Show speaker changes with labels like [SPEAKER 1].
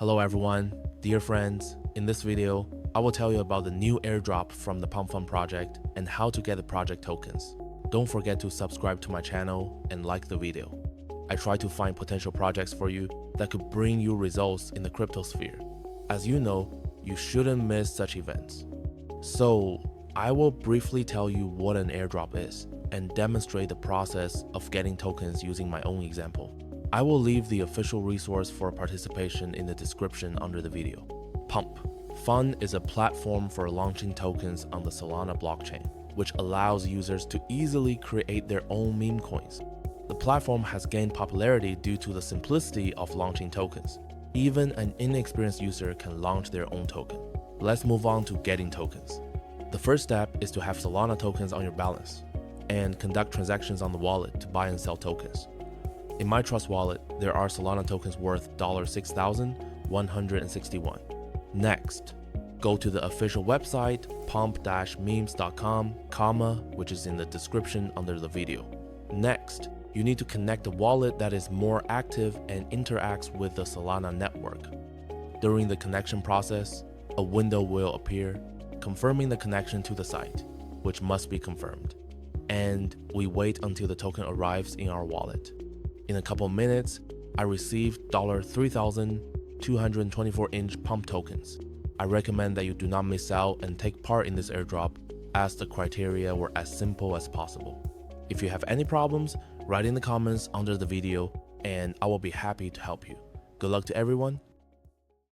[SPEAKER 1] Hello everyone, dear friends. In this video, I will tell you about the new airdrop from the pumpfun project and how to get the project tokens. Don't forget to subscribe to my channel and like the video. I try to find potential projects for you that could bring you results in the crypto sphere. As you know, you shouldn't miss such events. So, I will briefly tell you what an airdrop is and demonstrate the process of getting tokens using my own example. I will leave the official resource for participation in the description under the video. Pump.fun is a platform for launching tokens on the Solana blockchain, which allows users to easily create their own meme coins. The platform has gained popularity due to the simplicity of launching tokens. Even an inexperienced user can launch their own token. Let's move on to getting tokens. The first step is to have Solana tokens on your balance and conduct transactions on the wallet to buy and sell tokens. In my Trust wallet, there are Solana tokens worth $6,161. Next, go to the official website pump-memes.com, which is in the description under the video. Next, you need to connect a wallet that is more active and interacts with the Solana network. During the connection process, a window will appear, confirming the connection to the site, which must be confirmed. And we wait until the token arrives in our wallet. In a couple minutes, I received $3,224-inch pump tokens. I recommend that you do not miss out and take part in this airdrop, as the criteria were as simple as possible. If you have any problems, write in the comments under the video and I will be happy to help you. Good luck to everyone,